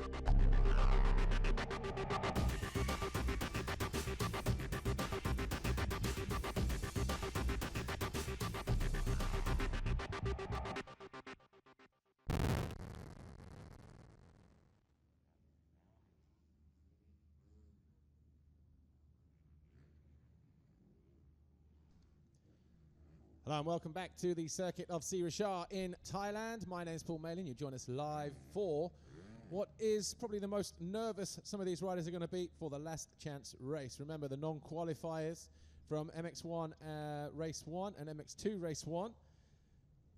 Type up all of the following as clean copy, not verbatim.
Hello and welcome back to the circuit of Sirishar in Thailand. My name is Paul Malin. You join us live for what is probably the most nervous some of these riders are going to be for the last chance race. Remember, the non-qualifiers from MX1 race 1 and MX2 race 1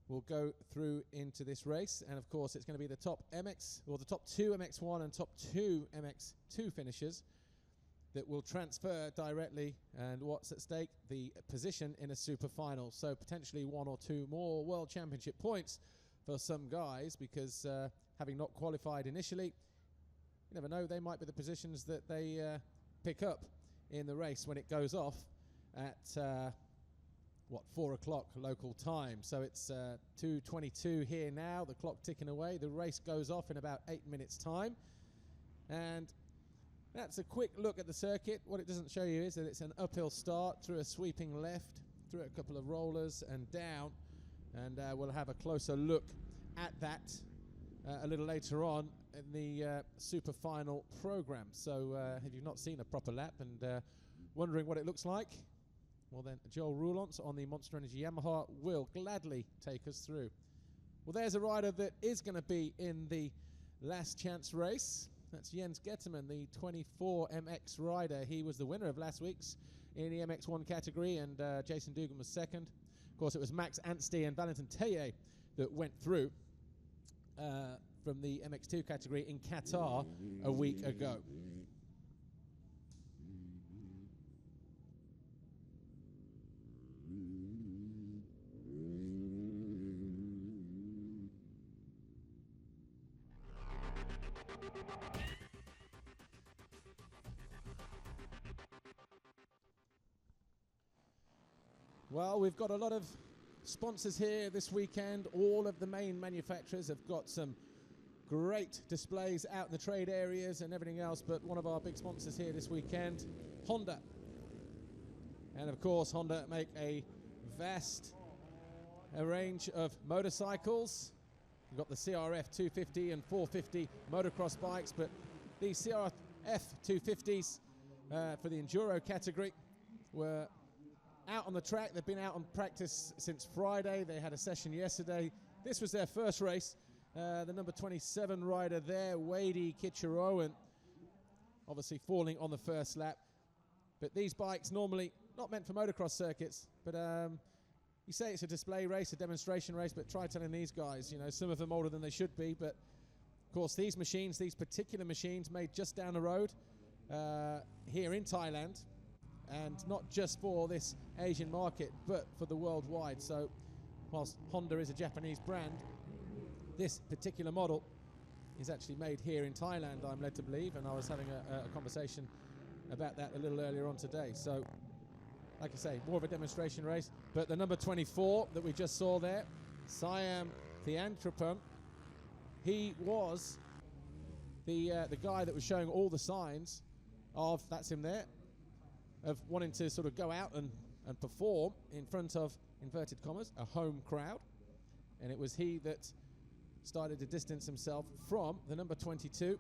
will go through into this race, and of course it's going to be the top MX, or the top 2 MX1 and top 2 MX2 finishers that will transfer directly, and what's at stake, the position in a super final. So potentially 1 or 2 more World Championship points for some guys, because having not qualified initially, you never know, they might be the positions that they pick up in the race when it goes off at 4 o'clock local time. So it's 2:22 here now, the clock ticking away. The race goes off in about 8 minutes time, and that's a quick look at the circuit. What it doesn't show you is that it's an uphill start through a sweeping left, through a couple of rollers and down, and we'll have a closer look at that a little later on in the super final program. So if you've not seen a proper lap and wondering what it looks like, well then Joel Roulance on the Monster Energy Yamaha will gladly take us through. Well, there's a rider that is going to be in the last chance race. That's Jens Getterman, the 24 MX rider. He was the winner of last week's in the MX1 category, and Jason Dugan was second. Of course, it was Max Anstey and Valentin Tellier that went through from the MX2 category in Qatar a week ago. Well, we've got a lot of sponsors here this weekend. All of the main manufacturers have got some great displays out in the trade areas and everything else, but one of our big sponsors here this weekend, Honda. And of course, Honda make a vast range of motorcycles. We've got the CRF 250 and 450 motocross bikes, but these CRF 250s for the Enduro category were out on the track. They've been out on practice since Friday. They had a session yesterday. This was their first race. The number 27 rider there, Wadey Kitcherowen, obviously falling on the first lap. But these bikes normally not meant for motocross circuits, but you say it's a display race, a demonstration race, but try telling these guys, you know, some of them older than they should be. But of course, these machines, these particular machines, made just down the road here in Thailand, and not just for this Asian market, but for the worldwide. So whilst Honda is a Japanese brand, this particular model is actually made here in Thailand, I'm led to believe, and I was having a conversation about that a little earlier on today. So, like I say, more of a demonstration race. But the number 24 that we just saw there, Siam Thiankrapong, he was the guy that was showing all the signs of, that's him there, of wanting to sort of go out and perform in front of, inverted commas, a home crowd. And it was he that started to distance himself from the number 22,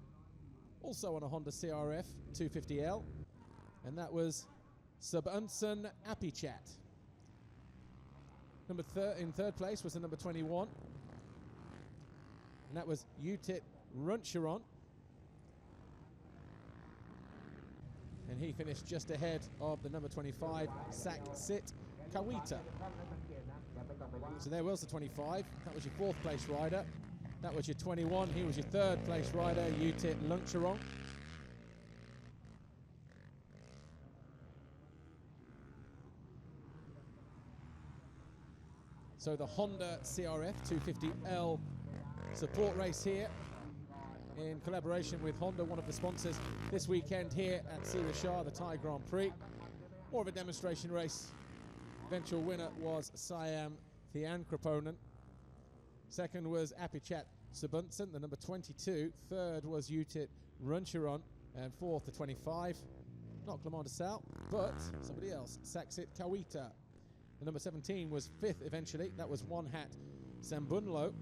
also on a Honda CRF 250L, and that was Subunsan Apichat. In third place was the number 21, and that was Utit Runcharon. And he finished just ahead of the number 25, Saksit Kawita. So there was the 25. That was your fourth place rider. That was your 21. He was your third place rider, Utit Luncharon. So the Honda CRF 250L support race here, in collaboration with Honda, one of the sponsors this weekend here at Sirishar, the Thai Grand Prix. More of a demonstration race. Eventual winner was Siam Thiankrapong. Second was Apichat Sabunsen, the number 22. Third was Utit Runcheron, and fourth, the 25. Not Clement de Sal, but somebody else, Saxit Kawita. The number 17 was fifth eventually. That was One Hat Sambunlo,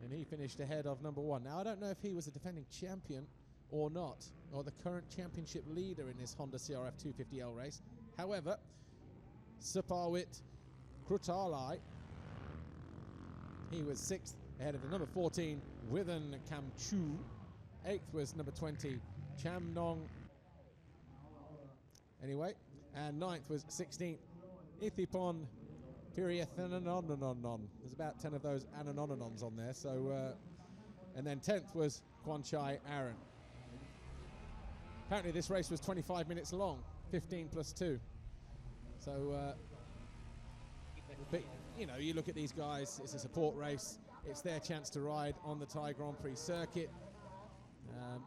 and he finished ahead of number 1. Now, I don't know if he was a defending champion or not, or the current championship leader in this Honda CRF 250L race. However, Suparwit Krutalai, he was 6th ahead of the number 14, Withen Kamchu. 8th was number 20, Chamnong. Anyway, and 9th was 16th, Ithipon Piriathanonononon. There's about 10 of those anononons on there. So, and then 10th was Kwanchai Aaron. Apparently this race was 25 minutes long, 15 plus 2. So, but, you know, you look at these guys, it's a support race. It's their chance to ride on the Thai Grand Prix circuit.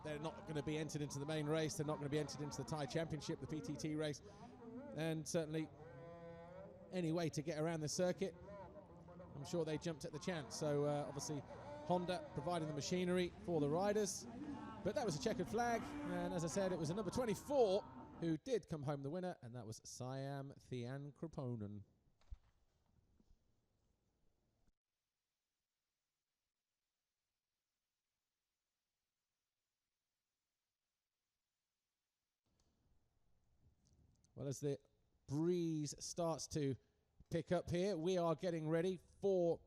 They're not going to be entered into the main race. They're not going to be entered into the Thai Championship, the PTT race. And certainly any way to get around the circuit, I'm sure they jumped at the chance. So obviously Honda providing the machinery for the riders. But that was a checkered flag. And as I said, it was a number 24 who did come home the winner, and that was Siam Thian Kriponen. Well, as the breeze starts to pick up here, we are getting ready for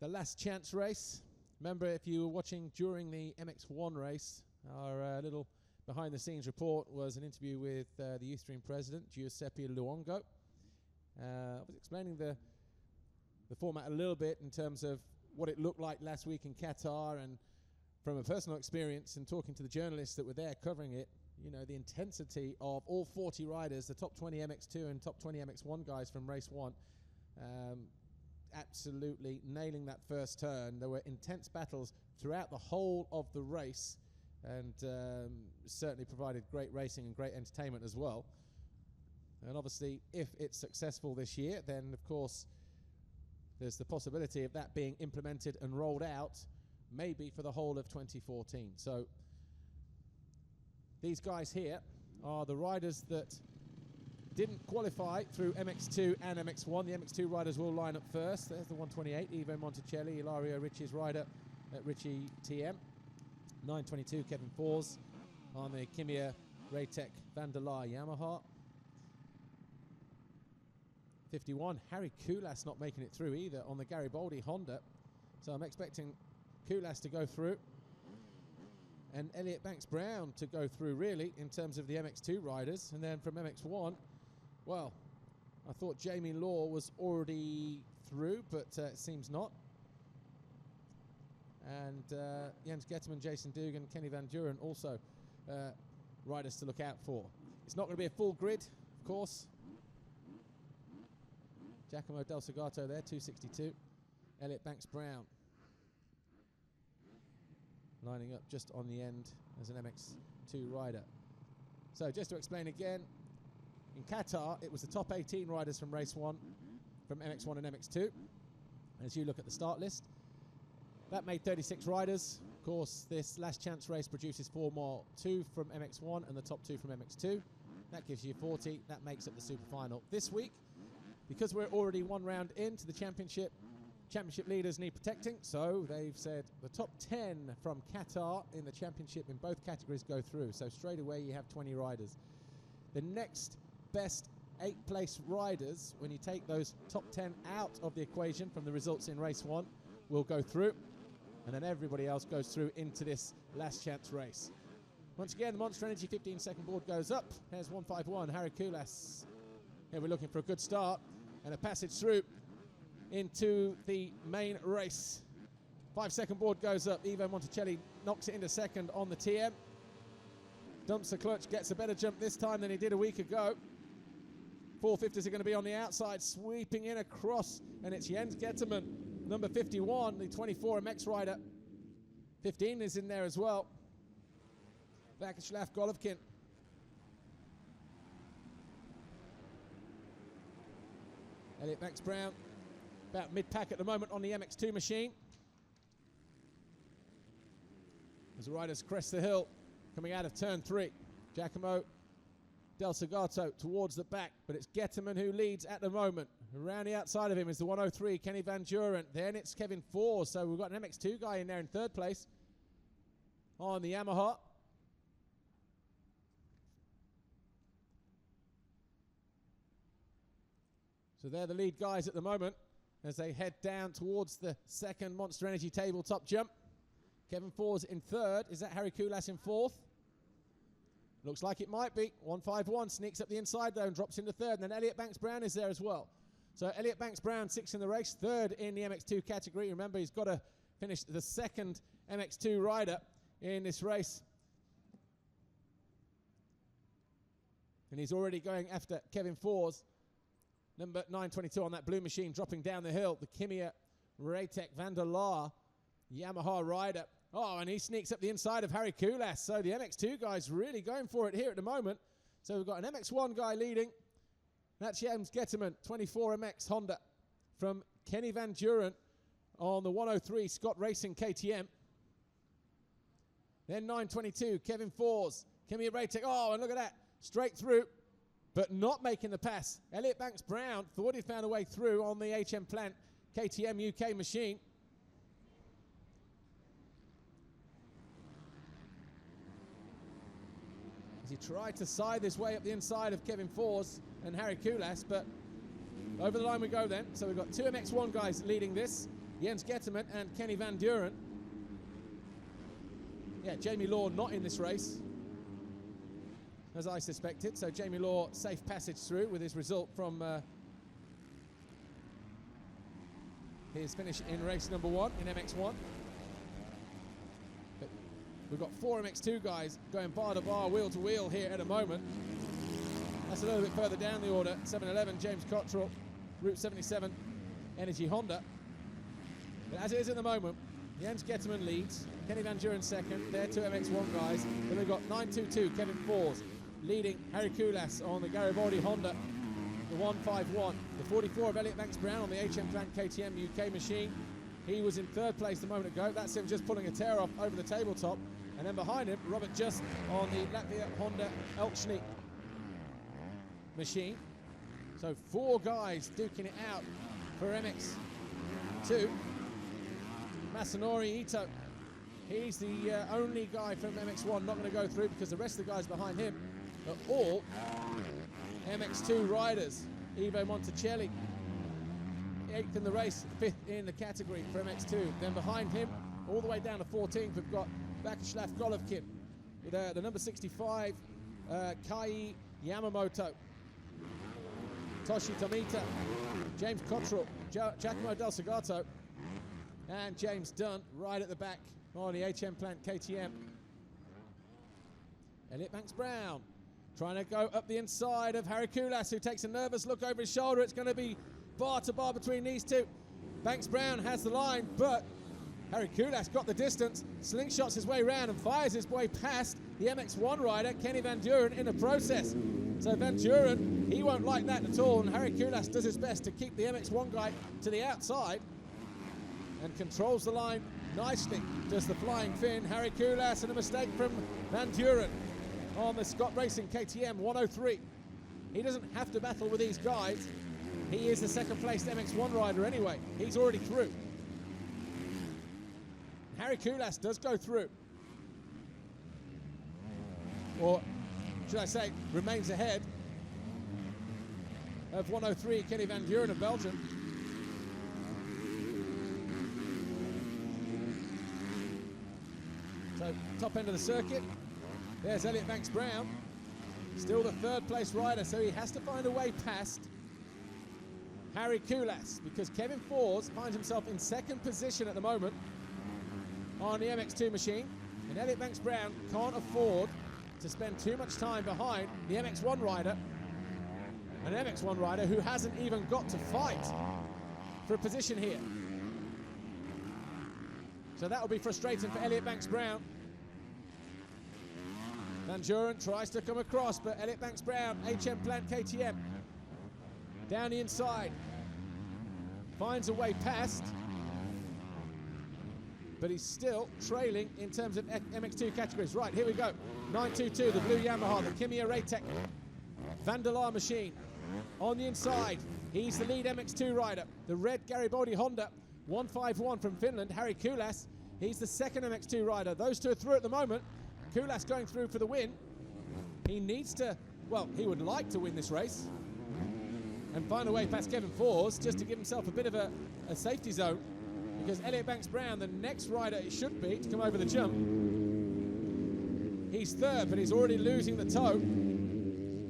the last chance race. Remember, if you were watching during the MX1 race, our little behind-the-scenes report was an interview with the Youthstream president, Giuseppe Luongo. I was explaining the format a little bit in terms of what it looked like last week in Qatar, and from a personal experience and talking to the journalists that were there covering it, you know, the intensity of all 40 riders, the top 20 MX2 and top 20 MX1 guys from race 1, absolutely nailing that first turn. There were intense battles throughout the whole of the race, and certainly provided great racing and great entertainment as well. And obviously, if it's successful this year, then of course there's the possibility of that being implemented and rolled out maybe for the whole of 2014. So these guys here are the riders that didn't qualify through MX2 and MX1. The MX2 riders will line up first. There's the 128, Ivo Monticelli, Ilario Ricci's rider at Ricci TM. 922, Kevin Fors on the Kimia Raytech Vanderlaar Yamaha. 51, Harry Kulas not making it through either on the Garibaldi Honda. So I'm expecting Kulas to go through, and Elliot Banks-Brown to go through, really, in terms of the MX2 riders. And then from MX1, well, I thought Jamie Law was already through, but it seems not. And Jens Getterman, Jason Dugan, Kenny Van Duren also riders to look out for. It's not going to be a full grid, of course. Giacomo Del Segato there, 262. Elliot Banks-Brown lining up just on the end as an MX2 rider. So just to explain again, in Qatar it was the top 18 riders from race 1, from MX1 and MX2. As you look at the start list, that made 36 riders. Of course, this last chance race produces 4 more, 2 from MX1 and the top 2 from MX2. That gives you 40. That makes up the super final. This week, because we're already 1 round into the championship leaders need protecting, so they've said the top 10 from Qatar in the championship in both categories go through. So straight away you have 20 riders. The next best 8 place riders, when you take those top 10 out of the equation from the results in race 1, will go through, and then everybody else goes through into this last chance race. Once again, the Monster Energy 15-second board goes up. There's 151, Harry Kulas. Here we're looking for a good start and a passage through into the main race. 5-second board goes up. Ivo Monticelli knocks it into second on the TM. Dumps the clutch, gets a better jump this time than he did a week ago. 450s are going to be on the outside, sweeping in across, and it's Jens Getterman, number 51, the 24 MX rider. 15 is in there as well. Vakislav Golovkin. Elliot Banks-Brown, about mid-pack at the moment on the MX2 machine. as the riders crest the hill, coming out of turn 3. Giacomo Del Segato towards the back, but it's Getterman who leads at the moment. Around the outside of him is the 103, Kenny Van Duren. Then it's Kevin Fors, so we've got an MX2 guy in there in 3rd place on the Yamaha. So they're the lead guys at the moment as they head down towards the 2nd Monster Energy tabletop jump. Kevin Fors in 3rd. Is that Harry Koulas in 4th? Looks like it might be. 151 sneaks up the inside though and drops into 3rd. And then Elliot Banks-Brown is there as well. So Elliot Banks-Brown 6th in the race, 3rd in the MX2 category. Remember, he's got to finish the 2nd MX2 rider in this race. And he's already going after Kevin Fors. Number 922 on that blue machine dropping down the hill. The Kimia Raytek van der Laar Yamaha rider. Oh, and he sneaks up the inside of Harry Koulas. So the MX2 guy's really going for it here at the moment. So we've got an MX1 guy leading. That's James Getterman, 24 MX Honda from Kenny Van Duren on the 103 Scott Racing KTM. Then 922, Kevin Fors, Kimia Raytek. Oh, and look at that, straight through, but not making the pass. Elliot Banks-Brown thought he found a way through on the HM Plant KTM UK machine. As he tried to side his way up the inside of Kevin Fors and Harry Koulas, but over the line we go then. So we've got 2 MX1 guys leading this, Jens Getterman and Kenny Van Duren. Yeah, Jamie Law not in this race, as I suspected. So Jamie Law safe passage through with his result from his finish in race number 1 in MX1. But we've got 4 MX2 guys going bar to bar, wheel to wheel here at the moment. That's a little bit further down the order. 711, James Cottrell, Route 77, Energy Honda. But as it is at the moment, Jens Getterman leads, Kenny Van Duren 2nd. They're 2 MX1 guys. Then we've got 922, Kevin Fors, leading Harry Koulas on the Garibaldi Honda, the 151. The 44 of Elliot Banks-Brown on the HM Plant KTM UK machine. He was in 3rd place a moment ago. That's him just pulling a tear off over the tabletop. And then behind him, Robert Just on the Latvia Honda Elchny machine. So 4 guys duking it out for MX2. Masanori Ito, he's the only guy from MX1 not going to go through because the rest of the guys behind him are all MX2 riders. Ivo Monticelli, 8th in the race, 5th in the category for MX2. Then behind him, all the way down to 14th, we've got Vakislav Golovkin with the number 65, Kai Yamamoto, Toshi Tomita, James Cottrell, Giacomo Del Segato, and James Dunn right at the back on the HM Plant KTM. Elliot Banks-Brown trying to go up the inside of Harry Koulas, who takes a nervous look over his shoulder. It's going to be bar to bar between these two. Banks-Brown has the line, but Harry Koulas got the distance, slingshots his way around and fires his way past the MX1 rider, Kenny Van Duren, in the process. So Van Duren, he won't like that at all, and Harry Koulas does his best to keep the MX1 guy to the outside and controls the line nicely. Does the flying Finn, Harry Koulas, and a mistake from Van Duren on the Scott Racing KTM 103. He doesn't have to battle with these guys. He is the 2nd placed MX1 rider anyway. He's already through. Harry Koulas does go through. Or should I say, remains ahead of 103, Kenny Van Duren of Belgium. So top end of the circuit. There's Elliot Banks-Brown, still the 3rd place rider, so he has to find a way past Harry Koulas because Kevin Fors finds himself in 2nd position at the moment on the MX2 machine, and Elliot Banks-Brown can't afford to spend too much time behind the MX1 rider, an MX1 rider who hasn't even got to fight for a position here. So that will be frustrating for Elliot Banks-Brown. Van Duren tries to come across, but Elliot Banks-Brown, HM Plant KTM, down the inside, finds a way past, but he's still trailing in terms of MX2 categories. Right, here we go. 922, the blue Yamaha, the Kimi Ratek Van der Laar machine. On the inside, he's the lead MX2 rider. The red Garibaldi Honda 151 from Finland, Harry Kulas. He's the second MX2 rider. Those two are through at the moment. Kulas going through for the win. He needs to, well, he would like to win this race and find a way past Kevin Fors just to give himself a bit of a safety zone, because Elliot Banks-Brown, the next rider it should be to come over the jump, he's third, but he's already losing the toe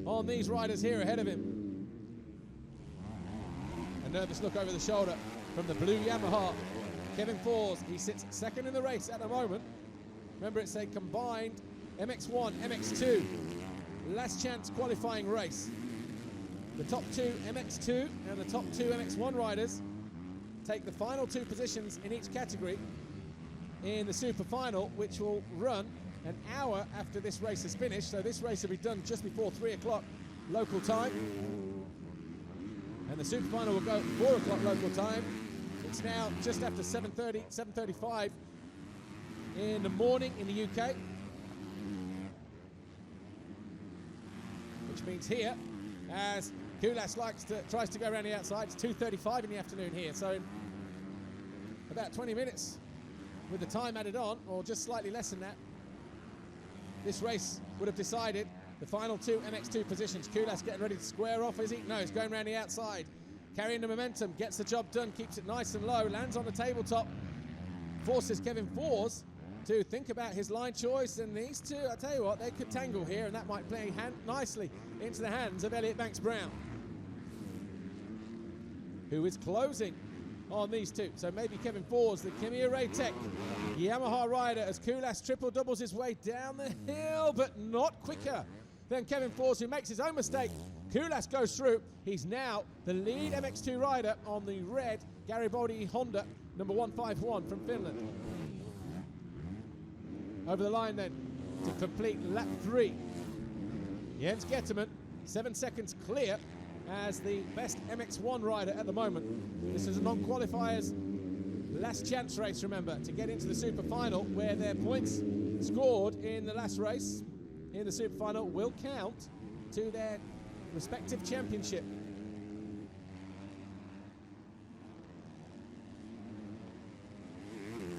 on these riders here ahead of him. A nervous look over the shoulder from the blue Yamaha. Kevin Fors, he sits second in the race at the moment. Remember, it's a combined MX1, MX2 last chance qualifying race. The top two MX2 and the top two MX1 riders take the final two positions in each category in the super final, which will run an hour after this race is finished. So this race will be done just before 3 o'clock local time. And the super final will go at 4 o'clock local time. It's now just after 7:30, 7:35 in the morning in the UK. Which means here, as Kulas tries to go around the outside, it's 2:35 in the afternoon here. So in about 20 minutes with the time added on, or just slightly less than that, this race would have decided the final two MX2 positions. Kulas getting ready to square off, is he? No, he's going around the outside. Carrying the momentum, gets the job done, keeps it nice and low, lands on the tabletop, forces Kevin Fors to think about his line choice, and these two, I tell you what, they could tangle here, and that might play nicely into the hands of Elliot Banks-Brown, who is closing on these two. So maybe Kevin Fors, the Kimi Ratek Yamaha rider, as Kulas triple doubles his way down the hill, but not quicker than Kevin Fors, who makes his own mistake. Kulas goes through. He's now the lead MX2 rider on the red Garibaldi Honda, number 151 from Finland. Over the line then to complete lap 3. Jens Getterman, 7 seconds clear as the best MX1 rider at the moment. This is a non-qualifiers last chance race, remember, to get into the super final, where their points scored in the last race in the super final will count to their respective championship.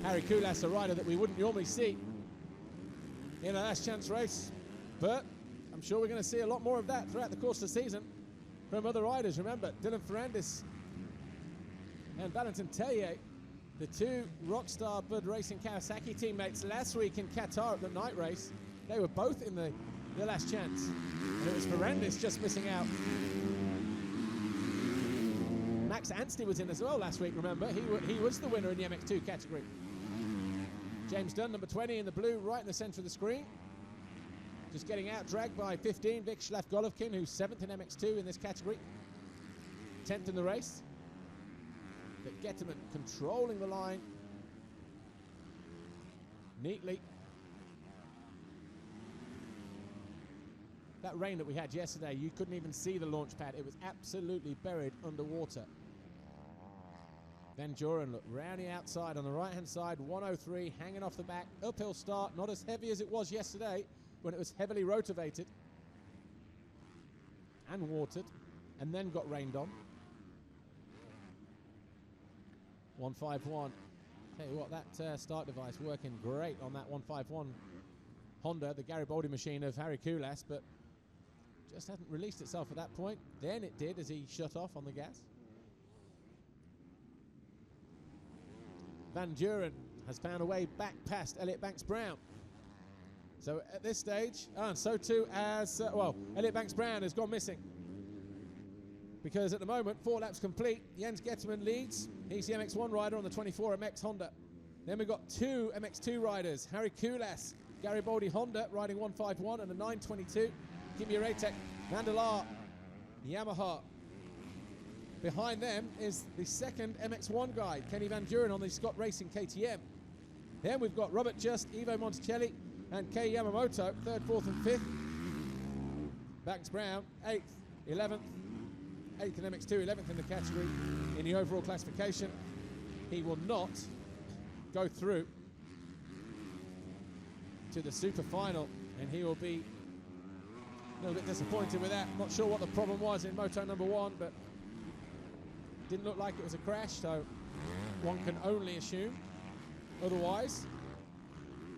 Harry Kulas, a rider that we wouldn't normally see in a last chance race, but I'm sure we're going to see a lot more of that throughout the course of the season from other riders. Remember, Dylan Ferrandis and Valentin Tellier, the two Rockstar Bud Racing Kawasaki teammates last week in Qatar at the night race, they were both in the last chance. And it was Ferrandis just missing out. Max Anstey was in as well last week, remember. He was the winner in the MX2 category. James Dunn, number 20 in the blue, right in the center of the screen. Just getting out, dragged by 15, Vik Shlaf-Golovkin, who's 7th in MX2 in this category. 10th in the race. But Getterman controlling the line neatly. That rain that we had yesterday, you couldn't even see the launch pad. It was absolutely buried underwater. Van Joren, look, round the outside on the right-hand side, 103, hanging off the back, uphill start, not as heavy as it was yesterday when it was heavily rotivated and watered and then got rained on. 151. Tell you what, that start device working great on that 151 Honda, the Garibaldi machine of Harry Kulas, but just hadn't released itself at that point. Then it did as he shut off on the gas. Van Duren has found a way back past Elliot Banks-Brown. So at this stage, and so too as, Elliot Banks-Brown has gone missing. Because at the moment, 4 laps complete, Jens Getterman leads. He's the MX1 rider on the 24 MX Honda. Then we've got 2 MX2 riders, Harry Kulas, Garibaldi Honda riding 151, and the 922, Kimi Ratek, Van der Laar, Yamaha. Behind them is the second MX1 guy, Kenny Van Duren on the Scott Racing KTM. Then we've got Robert Just, Ivo Monticelli, and Kei Yamamoto, 3rd, 4th, and 5th. Banks-Brown, 8th, 11th. 8th in MX2, 11th in the category in the overall classification. He will not go through to the super final, and he will be a little bit disappointed with that. Not sure what the problem was in moto number 1, but didn't look like it was a crash, so one can only assume otherwise.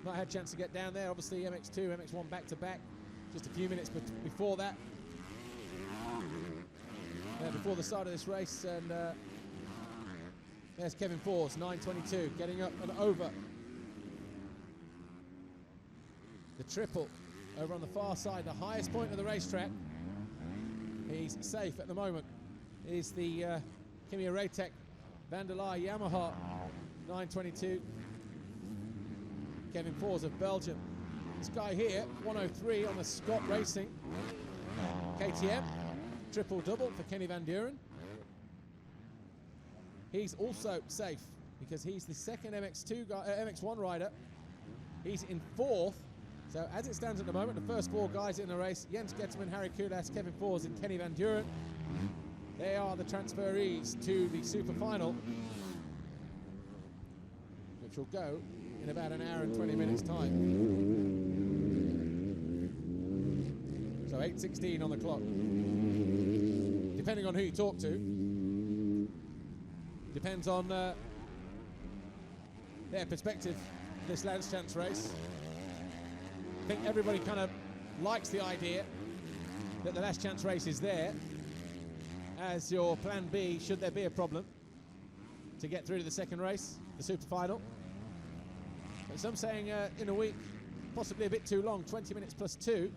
Not had a chance to get down there. Obviously MX2, MX1 back-to-back just a few minutes before that. Before the start of this race, and there's Kevin Fors, 9:22, getting up and over the triple over on the far side, the highest point of the racetrack. He's safe at the moment. Is the Kimi Ratek Van der Laar Yamaha 9:22. Kevin Fors of Belgium. This guy here, 103 on the Scott Racing KTM. Triple-double for Kenny Van Duren. He's also safe because he's the second MX2 guy, MX1 rider. He's in 4th. So as it stands at the moment, the first 4 guys in the race, Jens Getterman, Harry Kulas, Kevin Fors and Kenny Van Duren. They are the transferees to the super final, which will go in about an hour and 20 minutes time. So 8:16 on the clock. Depending on who you talk to, depends on their perspective of this Last Chance race. I think everybody kind of likes the idea that the Last Chance race is there as your plan B should there be a problem to get through to the second race, the super final. But some saying in a week, possibly a bit too long, 20 minutes plus 2.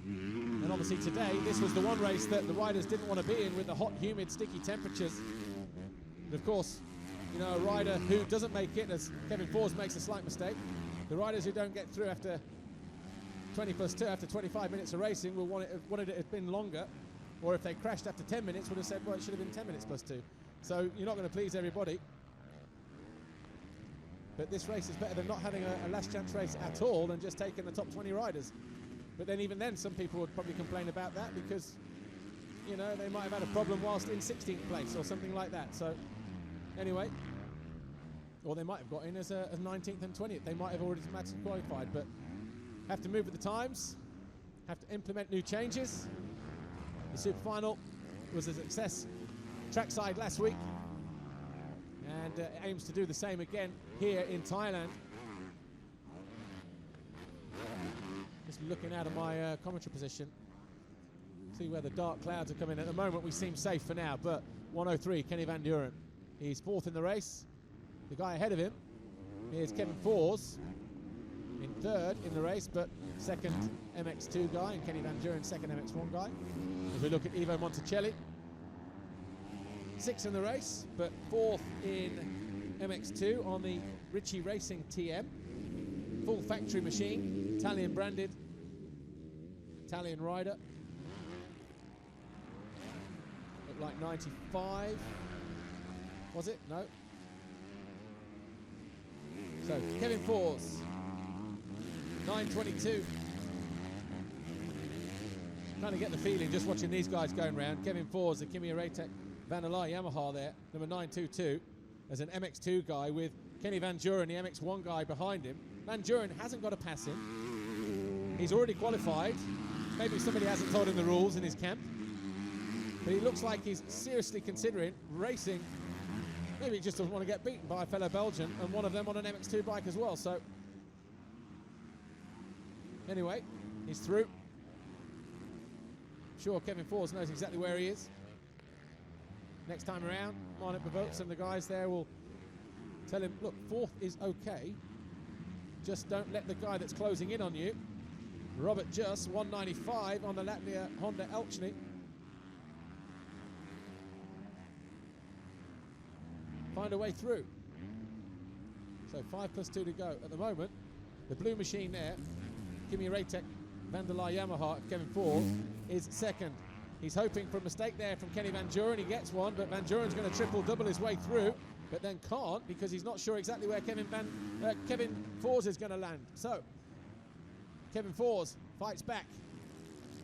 And obviously today, this was the one race that the riders didn't want to be in with the hot, humid, sticky temperatures. And of course, you know, a rider who doesn't make it, as Kevin Fors makes a slight mistake, the riders who don't get through after 20 plus 2, after 25 minutes of racing, will wanted it to have been longer. Or if they crashed after 10 minutes, would have said, well, it should have been 10 minutes plus 2. So you're not going to please everybody. But this race is better than not having a Last Chance race at all and just taking the top 20 riders. But then even then, some people would probably complain about that because, you know, they might have had a problem whilst in 16th place or something like that. So anyway, or they might have got in as 19th and 20th. They might have already automatically qualified, but have to move with the times, have to implement new changes. The super final was a success trackside last week, and aims to do the same again here in Thailand. Just looking out of my commentary position, see where the dark clouds are coming. At the moment we seem safe for now, but 103, Kenny Van Duren. He's 4th in the race. The guy ahead of him is Kevin Fors in 3rd in the race, but 2nd MX2 guy, and Kenny Van Duren 2nd MX1 guy. If we look at Ivo Monticelli, 6th in the race, but 4th in MX2 on the Ritchie Racing TM. Full factory machine, Italian branded, Italian rider. Looked like 95, was it? No. So Kevin Fors, 9:22. Kind of get the feeling just watching these guys going round. Kevin Fors, the Kimi Ratek Van der Laar Yamaha there, number 922, as an MX2 guy with Kenny Van Duren, the MX1 guy behind him. Van Duren hasn't got a pass in. He's already qualified. Maybe somebody hasn't told him the rules in his camp. But he looks like he's seriously considering racing. Maybe he just doesn't want to get beaten by a fellow Belgian, and one of them on an MX2 bike as well. So anyway, he's through. Sure, Kevin Fors knows exactly where he is. Next time around, Marnik Bavokes and the guys there will tell him, look, 4th is okay. Just don't let the guy that's closing in on you. Robert Just, 195 on the Latvia Honda Elchny. Find a way through. So 5 plus 2 to go at the moment. The blue machine there, Kimi Ratek Van der Laar Yamaha, Kevin Fors, is 2nd. He's hoping for a mistake there from Kenny Van Duren. He gets one, but Van Duren's going to triple-double his way through, but then can't because he's not sure exactly where Kevin Fors is going to land. So Kevin Fors fights back,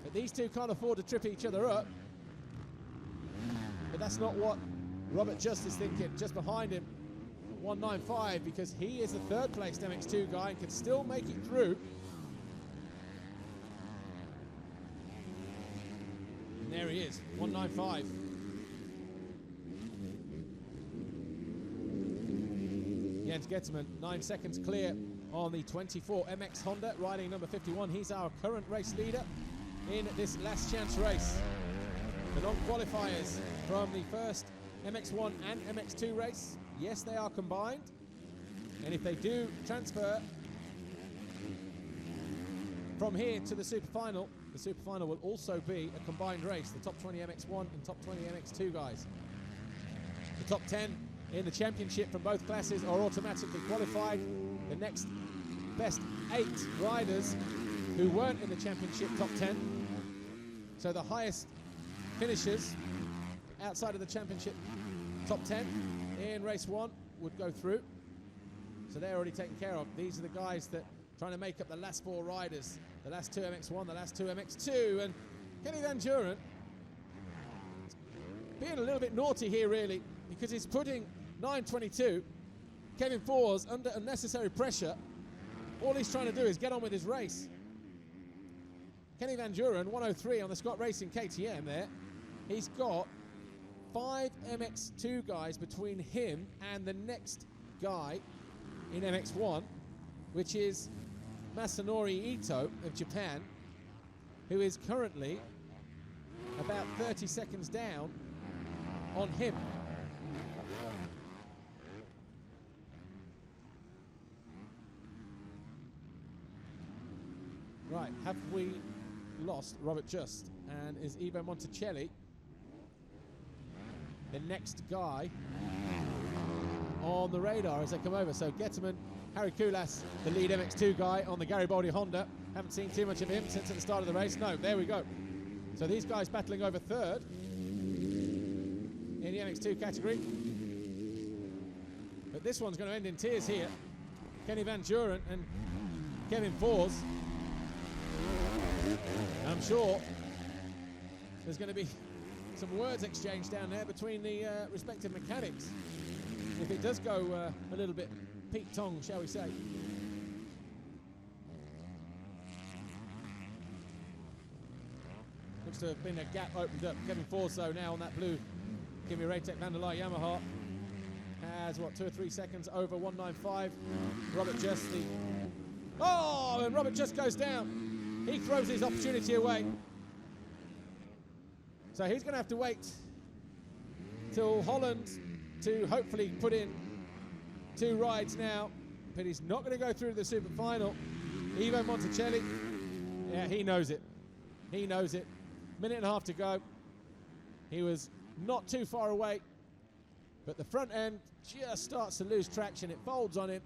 but these two can't afford to trip each other up. But that's not what Robert Just is thinking. Just behind him 195 because he is the third placed MX2 guy and can still make it through. And there he is, 195. Jens Getterman, 9 seconds clear on the 24 MX Honda, riding number 51. He's our current race leader in this last chance race. The non-qualifiers from the first MX1 and MX2 race, yes, they are combined. And if they do transfer from here to the super final will also be a combined race. The top 20 MX1 and top 20 MX2 guys. The top 10 in the championship from both classes are automatically qualified. The next best 8 riders who weren't in the championship top 10. So the highest finishers outside of the championship top 10 in race 1 would go through. So they're already taken care of. These are the guys that trying to make up the last 4 riders. The last 2 MX1, the last 2 MX2. And Kenny Van Duren being a little bit naughty here really, because he's putting 922 Kevin Fors under unnecessary pressure. All he's trying to do is get on with his race. Kenny Van Duren, 103 on the Scott Racing KTM there. He's got 5 MX2 guys between him and the next guy in MX1, which is Masanori Ito of Japan, who is currently about 30 seconds down on him. Right, have we lost Robert Just? And is Ivo Monticelli the next guy on the radar as they come over? So Getterman, Harry Koulas, the lead MX2 guy on the Garibaldi Honda. Haven't seen too much of him since at the start of the race. No, there we go. So these guys battling over third in the MX2 category. But this one's going to end in tears here. Kenny Van Duren and Kevin Fors. I'm sure there's going to be some words exchanged down there between the respective mechanics if it does go a little bit Pete Tong, shall we say. Looks to have been a gap opened up. Kevin Fors, though, now on that blue Kimi Raytech Vanderlei Yamaha has, what, 2 or 3 seconds over 195. Robert Just, oh, and Robert Just goes down. He throws his opportunity away. So he's going to have to wait till Holland to hopefully put in 2 rides now. But he's not going to go through to the super final. Ivo Monticelli, yeah, he knows it. He knows it. Minute and a half to go. He was not too far away. But the front end just starts to lose traction. It folds on him.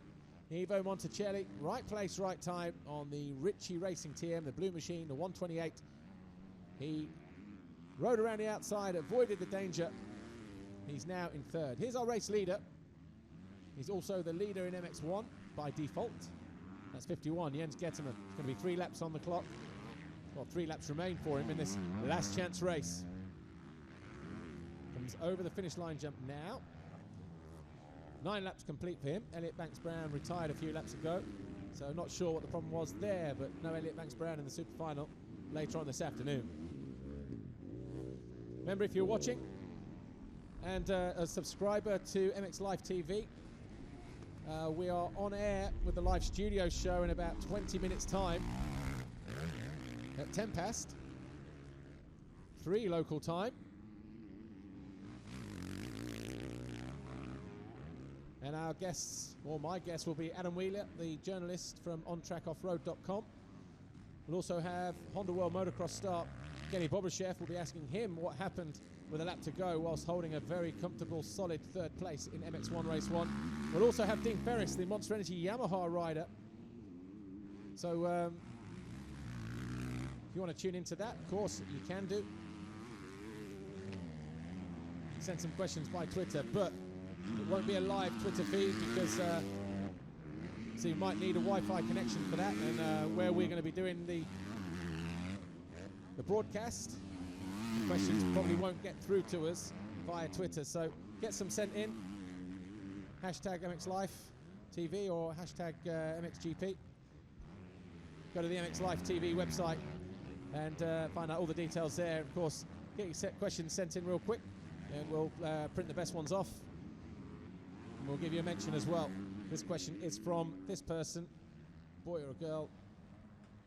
Ivo Monticelli, right place, right time on the Ritchie Racing TM, the Blue Machine, the 128. He rode around the outside, avoided the danger. He's now in third. Here's our race leader. He's also the leader in MX1 by default. That's 51, Jens Getterman. It's going to be 3 laps on the clock. Well, 3 laps remain for him in this last chance race. Comes over the finish line jump now. 9 laps complete for him. Elliot Banks-Brown retired a few laps ago, so not sure what the problem was there, but no Elliot Banks-Brown in the super final later on this afternoon. Remember, if you're watching and a subscriber to MX Live TV, we are on air with the live studio show in about 20 minutes time at 10 past 3 local time. And our guests, or my guest, will be Adam Wheeler, the journalist from OnTrackOffroad.com. We'll also have Honda World Motocross star Kenny Bobashev. We'll be asking him what happened with a lap to go whilst holding a very comfortable, solid 3rd place in MX1 Race 1. We'll also have Dean Ferris, the Monster Energy Yamaha rider. So if you want to tune into that, of course, you can do. Send some questions by Twitter, but it won't be a live Twitter feed because so you might need a Wi-Fi connection for that, and where we're going to be doing the broadcast, the questions probably won't get through to us via Twitter, so get some sent in hashtag MX Life TV or hashtag MXGP. Go to the MX Life TV website and find out all the details there. Of course, get your questions sent in real quick and we'll print the best ones off. And we'll give you a mention as well. This question is from this person, boy or a girl,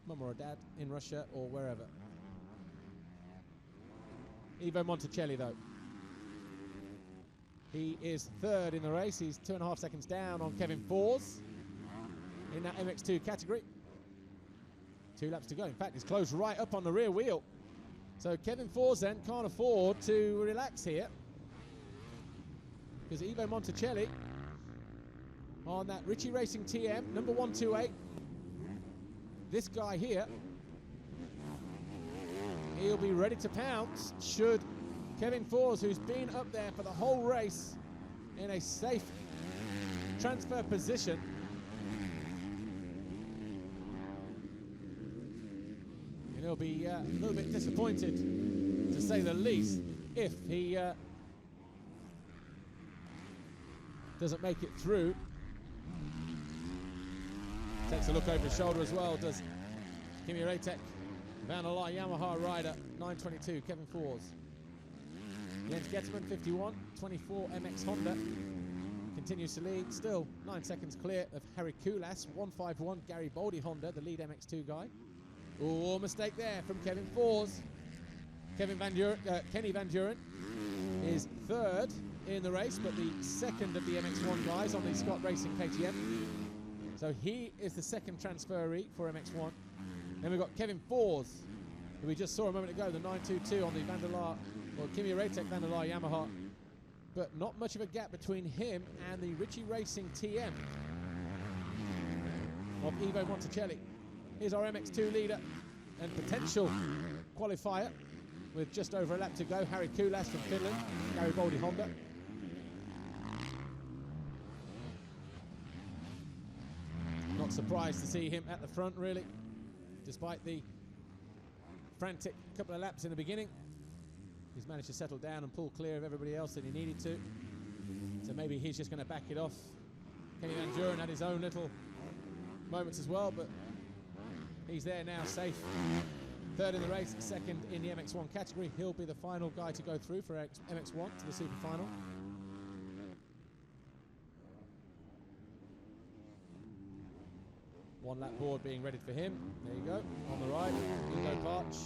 mum or a dad, in Russia or wherever. Ivo Monticelli though. He is third in the race. He's 2.5 seconds down on Kevin Fors in that MX2 category. 2 laps to go. In fact, he's closed right up on the rear wheel. So Kevin Fors then can't afford to relax here, because Ivo Monticelli on that Ritchie Racing TM, number 128. This guy here, he'll be ready to pounce should Kevin Fors, who's been up there for the whole race in a safe transfer position, and he'll be a little bit disappointed, to say the least, if he doesn't make it through. Takes a look over his shoulder as well, does Kimi Ratek, Van der Laar Yamaha rider, 922, Kevin Fors. Jens Getterman, 51, 24 MX Honda, continues to lead, still 9 seconds clear of Harry Kulas, 151 Gary Boldy Honda, the lead MX2 guy. Oh, mistake there from Kevin Fors. Kenny Van Duren is third in the race, but the second of the MX1 guys on the Scott Racing KTM. So he is the second transferee for MX1. Then we've got Kevin Fors, who we just saw a moment ago, the 922 on the Van der Laar, or Kimi Ratek Van der Laar Yamaha. But not much of a gap between him and the Ritchie Racing TM of Ivo Monticelli. Here's our MX2 leader and potential qualifier with just over a lap to go, Harry Kulas from Finland, Gary Boldy Honda. Not surprised to see him at the front, really, despite the frantic couple of laps in the beginning. He's managed to settle down and pull clear of everybody else that he needed to. So maybe he's just going to back it off. Kenny Van Duren had his own little moments as well, but he's there now, safe. Third in the race, second in the MX1 category. He'll be the final guy to go through for MX1 to the super final. One lap board being ready for him. There you go, on the right, Ingo Parch.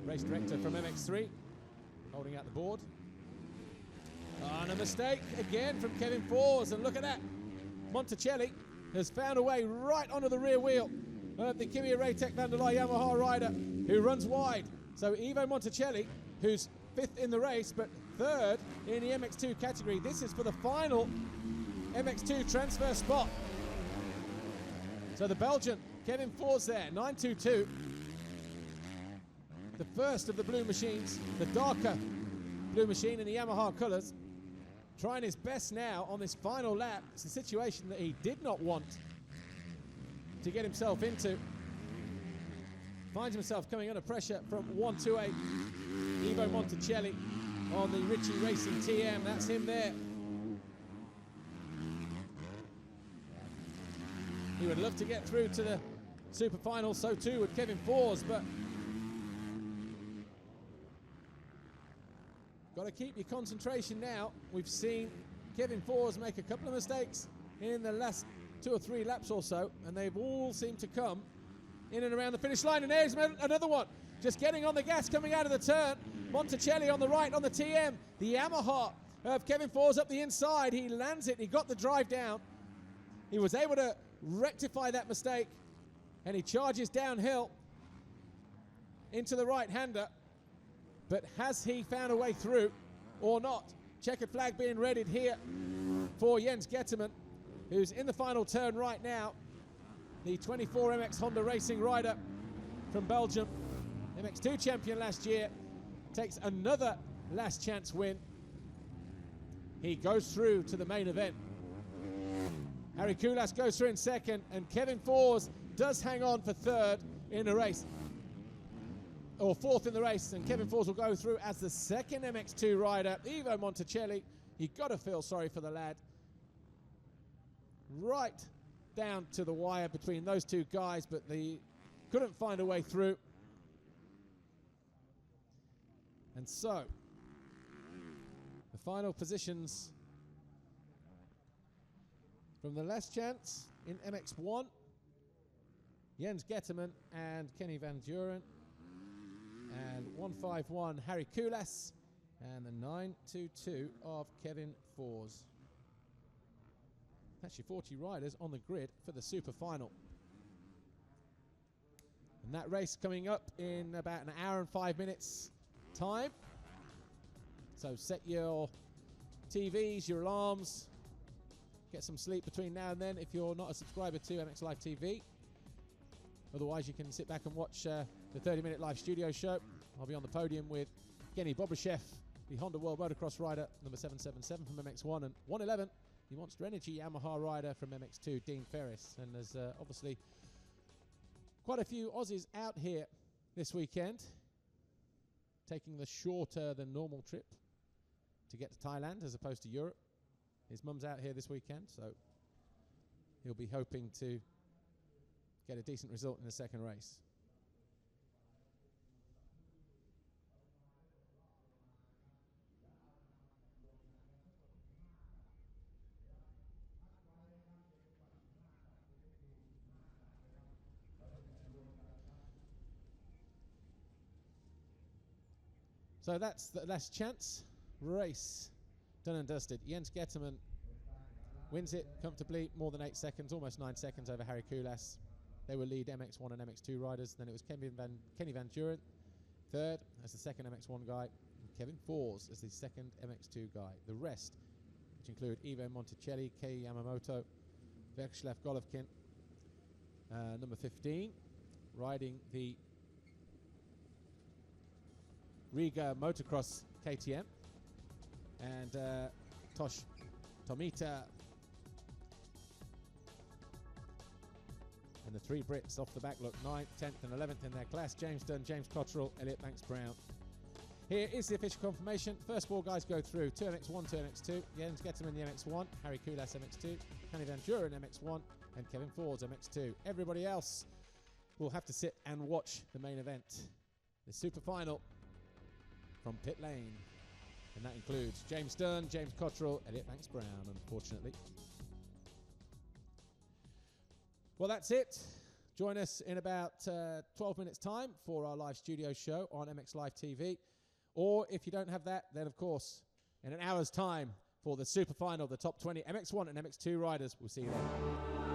Race director from MX3, holding out the board. And a mistake again from Kevin Fors, and look at that. Monticelli has found a way right onto the rear wheel of the Kimi Ratek Van der Laar Yamaha rider, who runs wide. So Ivo Monticelli, who's 5th in the race, but 3rd in the MX2 category. This is for the final MX2 transfer spot. So the Belgian, Kevin Fors there, 922. The first of the blue machines, the darker blue machine in the Yamaha colours. Trying his best now on this final lap. It's a situation that he did not want to get himself into. Finds himself coming under pressure from 128. Ivo Monticelli on the Ritchie Racing TM. That's him there. He would love to get through to the super final, so too would Kevin Fors, but got to keep your concentration now. We've seen Kevin Fors make a couple of mistakes in the last 2 or 3 laps or so, and they've all seemed to come in and around the finish line. And there's another one, just getting on the gas coming out of the turn. Monticelli on the right on the TM. The Yamaha of Kevin Fors up the inside. He lands it, he got the drive down. He was able to rectify that mistake, and he charges downhill into the right-hander. But has he found a way through or not? Checkered flag being readied here for Jens Getterman, who's in the final turn right now. The 24 MX Honda Racing rider from Belgium, MX2 champion last year, takes another last chance win. He goes through to the main event. Harry Kulas goes through in second, and Kevin Fors does hang on for 3rd in the race, or 4th in the race, and Kevin Fors will go through as the second MX2 rider. Ivo Monticelli, You got to feel sorry for the lad. Right down to the wire between those two guys, but they couldn't find a way through. And so, the final positions from the last chance in MX1, Jens Getterman and Kenny Van Duren, and 151 Harry Kulas, and the 922 of Kevin Fors. Actually 40 riders on the grid for the super final. And that race coming up in about an hour and 5 minutes time. So set your TVs, your alarms, get some sleep between now and then if you're not a subscriber to MX Live TV. Otherwise you can sit back and watch the 30-minute live studio show. I'll be on the podium with Kenny Bobryshev, the Honda World Motocross rider, number 777 from MX1, and 111, the Monster Energy Yamaha rider from MX2, Dean Ferris. And there's obviously quite a few Aussies out here this weekend, taking the shorter than normal trip to get to Thailand as opposed to Europe. His mum's out here this weekend, so he'll be hoping to get a decent result in the second race. So that's the last chance race, done and dusted. Jens Getterman wins it comfortably, more than 8 seconds, almost 9 seconds over Harry Kulas. They will lead MX1 and MX2 riders. Then it was Kenny Van Duren third as the second MX1 guy, and Kevin Fors as the second MX2 guy. The rest, which include Ivo Monticelli, Kei Yamamoto, Vyacheslav Golovkin, number 15, riding the Riga Motocross KTM, and Tosh Tomita, and the three Brits off the back look 9th, 10th and 11th in their class. James Dunn, James Cottrell, Elliot Banks-Brown. Here is the official confirmation. First four guys go through. 2 MX1, 2 MX2, Jens Getterman the MX1, Harry Kulas MX2, Kenny Van Duren MX1, and Kevin Fors MX2. Everybody else will have to sit and watch the main event, the super final from pit lane. And that includes James Dunn, James Cottrell, Elliot Banks-Brown, unfortunately. Well, that's it. Join us in about 12 minutes time for our live studio show on MX Live TV. Or if you don't have that, then of course, in an hour's time for the super final, the top 20 MX1 and MX2 riders. We'll see you then.